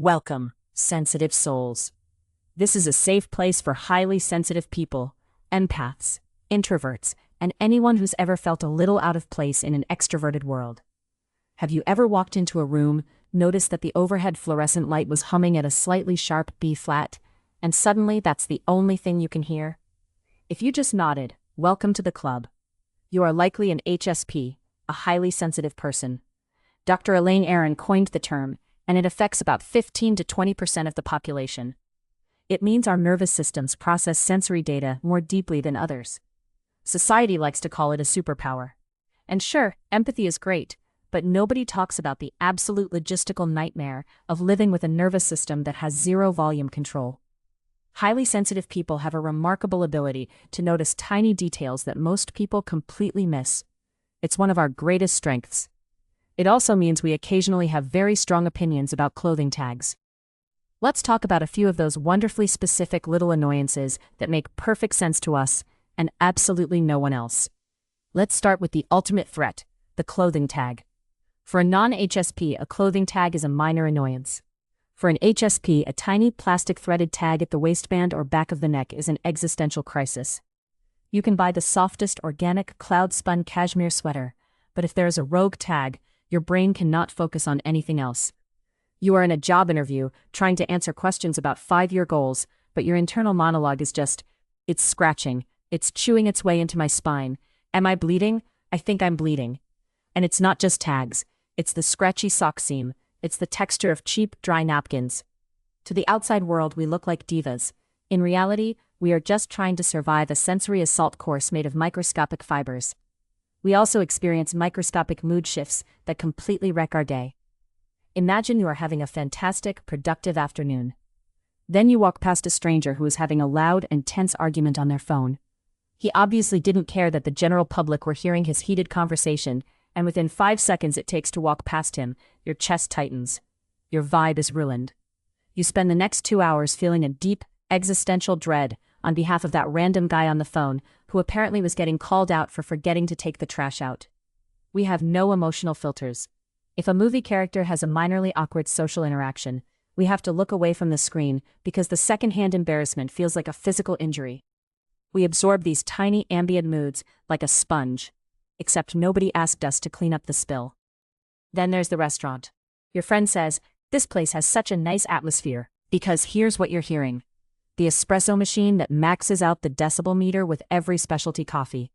Welcome, sensitive souls. This is a safe place for highly sensitive people, empaths, introverts, and anyone who's ever felt a little out of place in an extroverted world. Have you ever walked into a room, noticed that the overhead fluorescent light was humming at a slightly sharp B-flat, and suddenly that's the only thing you can hear? If you just nodded, welcome to the club. You are likely an HSP, a highly sensitive person. Dr. Elaine Aron coined the term, and it affects about 15 to 20% of the population. It means our nervous systems process sensory data more deeply than others. Society likes to call it a superpower. And sure, empathy is great, but nobody talks about the absolute logistical nightmare of living with a nervous system that has zero volume control. Highly sensitive people have a remarkable ability to notice tiny details that most people completely miss. It's one of our greatest strengths. It also means we occasionally have very strong opinions about clothing tags. Let's talk about a few of those wonderfully specific little annoyances that make perfect sense to us and absolutely no one else. Let's start with the ultimate threat, the clothing tag. For a non-HSP, a clothing tag is a minor annoyance. For an HSP, a tiny plastic threaded tag at the waistband or back of the neck is an existential crisis. You can buy the softest organic cloud-spun cashmere sweater, but if there is a rogue tag, your brain cannot focus on anything else. You are in a job interview, trying to answer questions about 5-year goals, but your internal monologue is just, it's scratching, it's chewing its way into my spine. Am I bleeding? I think I'm bleeding. And it's not just tags, it's the scratchy sock seam, it's the texture of cheap, dry napkins. To the outside world, we look like divas. In reality, we are just trying to survive a sensory assault course made of microscopic fibers. We also experience microscopic mood shifts that completely wreck our day. Imagine you are having a fantastic, productive afternoon. Then you walk past a stranger who is having a loud and tense argument on their phone. He obviously didn't care that the general public were hearing his heated conversation, and within 5 seconds it takes to walk past him, your chest tightens. Your vibe is ruined. You spend the next 2 hours feeling a deep, existential dread on behalf of that random guy on the phone who apparently was getting called out for forgetting to take the trash out. We have no emotional filters. If a movie character has a minorly awkward social interaction, we have to look away from the screen because the secondhand embarrassment feels like a physical injury. We absorb these tiny ambient moods like a sponge, except nobody asked us to clean up the spill. Then there's the restaurant. Your friend says, "This place has such a nice atmosphere," because here's what you're hearing. The espresso machine that maxes out the decibel meter with every specialty coffee.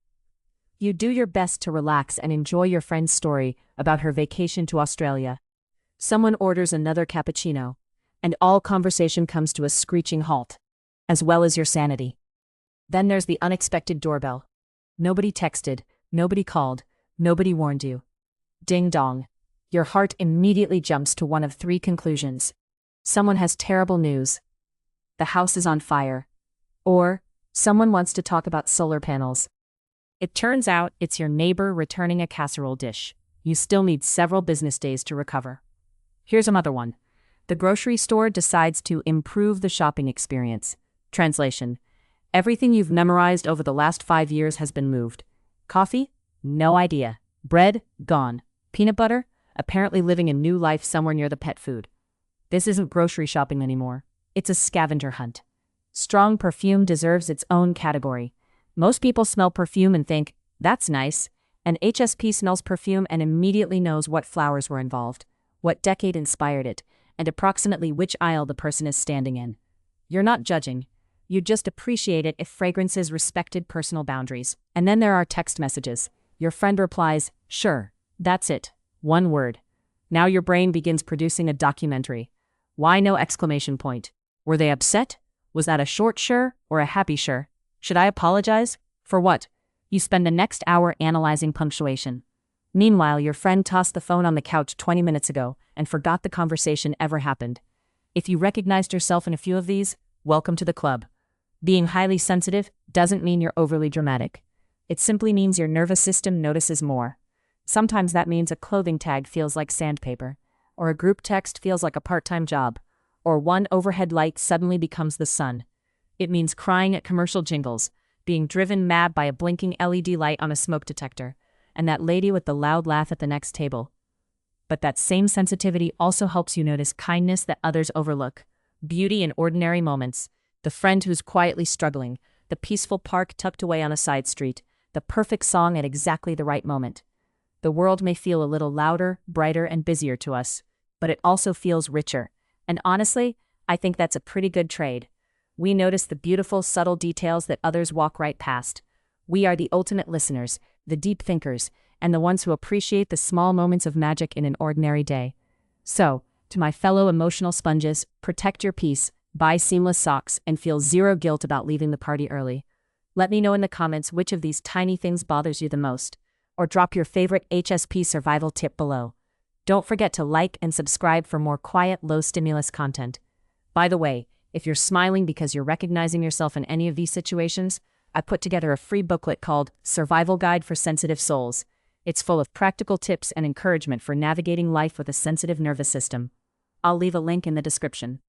You do your best to relax and enjoy your friend's story about her vacation to Australia. Someone orders another cappuccino, and all conversation comes to a screeching halt, as well as your sanity. Then there's the unexpected doorbell. Nobody texted, nobody called, nobody warned you. Ding dong. Your heart immediately jumps to one of 3 conclusions. Someone has terrible news. The house is on fire. Or, someone wants to talk about solar panels. It turns out it's your neighbor returning a casserole dish. You still need several business days to recover. Here's another one. The grocery store decides to improve the shopping experience. Translation: everything you've memorized over the last 5 years has been moved. Coffee? No idea. Bread? Gone. Peanut butter? Apparently living a new life somewhere near the pet food. This isn't grocery shopping anymore. It's a scavenger hunt. Strong perfume deserves its own category. Most people smell perfume and think, that's nice. An HSP smells perfume and immediately knows what flowers were involved, what decade inspired it, and approximately which aisle the person is standing in. You're not judging. You just appreciate it if fragrances respected personal boundaries. And then there are text messages. Your friend replies, "Sure, that's it. 1 word." Now your brain begins producing a documentary. Why no exclamation point? Were they upset? Was that a short sure or a happy sure? Should I apologize? For what? You spend the next hour analyzing punctuation. Meanwhile, your friend tossed the phone on the couch 20 minutes ago and forgot the conversation ever happened. If you recognized yourself in a few of these, welcome to the club. Being highly sensitive doesn't mean you're overly dramatic. It simply means your nervous system notices more. Sometimes that means a clothing tag feels like sandpaper, or a group text feels like a part-time job, or one overhead light suddenly becomes the sun. It means crying at commercial jingles, being driven mad by a blinking LED light on a smoke detector, and that lady with the loud laugh at the next table. But that same sensitivity also helps you notice kindness that others overlook, beauty in ordinary moments, the friend who's quietly struggling, the peaceful park tucked away on a side street, the perfect song at exactly the right moment. The world may feel a little louder, brighter, and busier to us, but it also feels richer. And honestly, I think that's a pretty good trade. We notice the beautiful, subtle details that others walk right past. We are the ultimate listeners, the deep thinkers, and the ones who appreciate the small moments of magic in an ordinary day. So, to my fellow emotional sponges, protect your peace, buy seamless socks, and feel zero guilt about leaving the party early. Let me know in the comments which of these tiny things bothers you the most, or drop your favorite HSP survival tip below. Don't forget to like and subscribe for more quiet, low-stimulus content. By the way, if you're smiling because you're recognizing yourself in any of these situations, I put together a free booklet called Survival Guide for Sensitive Souls. It's full of practical tips and encouragement for navigating life with a sensitive nervous system. I'll leave a link in the description.